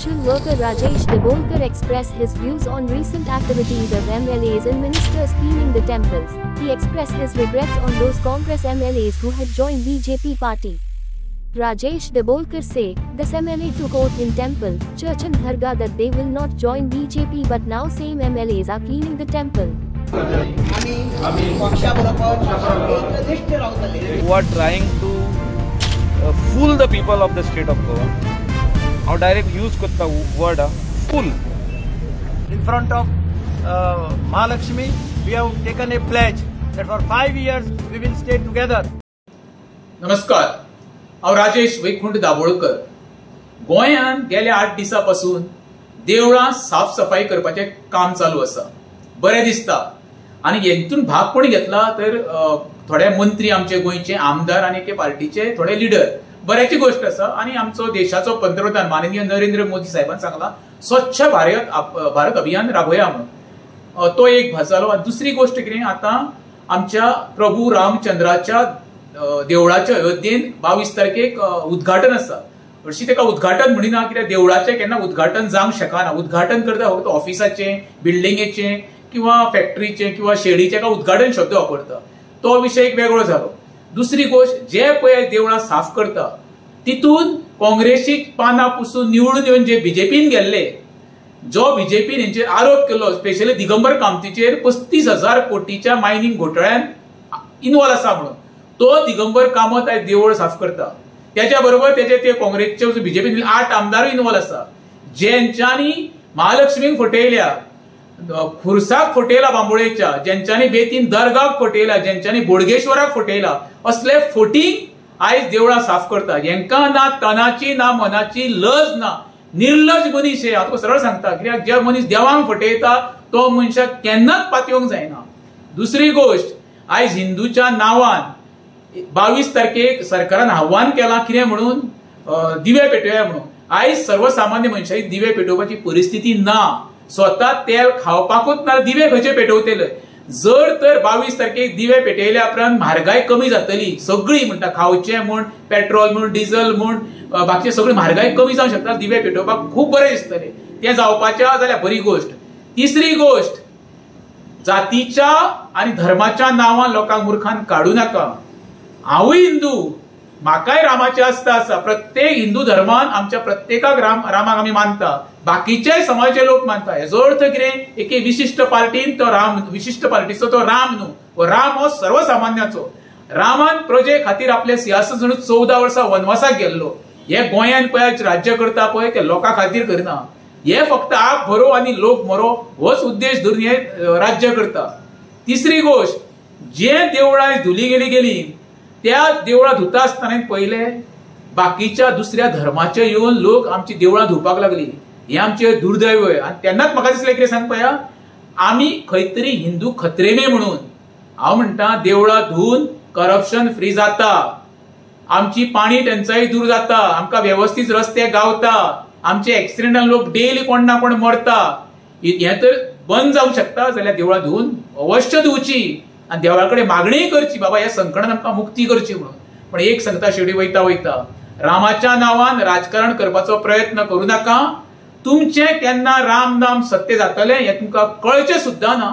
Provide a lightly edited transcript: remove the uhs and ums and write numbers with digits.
social worker Rajesh Dabolkar expressed his views on recent activities of MLAs and ministers cleaning the temples. He expressed his regrets on those Congress MLAs who had joined BJP party. Rajesh Dabolkar said, this MLA took oath in temple, church and Dharga that they will not join BJP, but now same MLAs are cleaning the temple. Who are trying to fool the people of the state of Goa. How direct use kotta word fool. In front of Mahalakshmi, we have taken a pledge that for 5 years we will stay together. नमस्कार, हांव राजेश वैकुंठ दाबोळकर. गोंयांत गेल्या 8 दिसांपासून देवळां साफ सफाई करपाचें काम चालू आसा. बरें दिसता. आनी हेतून भाग कोणी घेतला तर थोडे मंत्री आमचे गोंयचे आमदार आनी एके पार्टीचे थोडे लिडर. बऱ्याची गोष्ट आसा. आनी आमचो देशाचो पंतप्रधान माननीय नरेंद्र मोदी साहेबान सांगला स्वच्छ भारत अभियान राबया म्हणून. तो एक भाग जालो. दुसरी गोष्ट कितें, आतां आमच्या प्रभू रामचंद्राच्या देवळाच्या अयोध्येन 22 तारखेक उद्घाटन आसा. हरशी ताका उद्घाटन म्हणिना, कित्याक देवळाचें केन्ना उद्घाटन जावंक शकना. उद्घाटन करता फक्त ऑफिसाचें, बिल्डिंगेचें किंवा फॅक्टरीचें किंवा शेडीचें का उद्घाटन शब्द वापरता. तो विशय एक वेगळो जालो. दुसरी गोष्ट, जे पळय देवळां साफ करता तितून काँग्रेसी पानां पुसून निवडून येवन जे बीजेपीन गेल्ले, जो बीजेपीन हेंचेर आरोप केलो स्पेशली दिगंबर कामतीचेर 35,000 कोटीच्या मायनिंग घोटाळ्यात इन्वॉल्व आसा म्हणून, तो दिगंबर कामत आयज देवळ साफ करता. त्याच्या बरोबर ते काँग्रेसचे बीजेपीन 8 आमदार इन्वॉल्व आसा, ज्यांच्यांनी महालक्ष्मीक फटयल्या, खुर्साक फटयला बांबोळेच्या, ज्यांच्यांनी बेतीन दर्गाक फटयला, ज्यांच्यांनी बोडगेश्वराक फटयला, असले फटींग आयज देवळां साफ करता. हेंकां ना तनाची ना मनाची लज ना. निर्लज मनीस हे. हांव तुका सरळ सांगता, कित्याक जे मनीस देवांक फटयता तो मनशाक केन्नाच पातयेवंक जायना. दुसरी गोष्ट, आयज हिंदूच्या नांवान 22 तारखेक सरकारान आव्हान केलां कितें म्हणून, दिवे पेटोवया म्हणून. आयज सर्वसामान्य मनशाक दिवे पेटोवपाची परिस्थिती ना. स्वता तेल खावपाकूच ना, दिवे खंयचे पेटवतले. जर तर 22 तारखेक दिवे पेटयल्या उपरांत म्हारगाय कमी जातली, सगळी म्हणटा खावचें म्हूण, पेट्रोल म्हूण, डिझल म्हूण, बाकीचे सगळी म्हारगाय कमी जावंक शकता. दिवे पेटोवपाक खूब बरें दिसतलें. तें जावपाचें जाल्यार बरी गोष्ट. तिसरी गोष्ट, जातीच्या आनी धर्माच्या नांवान लोकांक मुर्खान काडू नाका. हांवूय हिंदू, म्हाकाय रामाची आस्था आसा. प्रत्येक हिंदू धर्मान आमच्या प्रत्येकाक रामाक आमी मानता. बाकीचे समाजाचे लोक मानता. हेजो अर्थ कितें, एके विशिष्ट पार्टीन तो राम, विशिष्ट पार्टीचो तो राम न्हू. राम हो सर्वसामान्याचो. रामान प्रजे खातीर आपले सिंहासन 14 वर्सां वनवासाक गेल्लो. हे गोंयान पळय राज्य करता पळय ते लोकां खातीर करना. हे फक्त आप भरो आनी लोक मरो होच उद्देश धरून हे राज्य करता. तिसरी गोष्ट, जे देवळां धुली गेली त्या देवळां धुता आसतना पहिले बाकीच्या दुसऱ्या धर्माचे येवन लोक आमची देवळां धुवपाक लागली. हे आमचे दुर्दैव. आनी तेन्नाच म्हाका दिसलें कितें सांग पळया, आमी खंय तरी हिंदू खत्रेमे म्हणून. हांव म्हणटा देवळां धुवन करप्शन फ्री जाता, आमची पाणी टंचाई दूर जाता, आमकां व्यवस्थीत रस्ते गावता, आमचे एक्सिडेंटान लोक डेली कोण ना कोण मरता. हे तर बंद जावंक शकता जाल्यार देवळां धुवन अवश्य धुवची आनी देवळा कडेन मागणी करची, बाबा ह्या संकटान आमकां मुक्ती करची म्हणून. पण एक सांगता शेवटी वयता रामाच्या नांवान राजकारण करपाचो प्रयत्न करूं नाका. तुमचें केन्ना राम नाम सत्य जातलें हें तुमकां कळचें सुद्दां ना.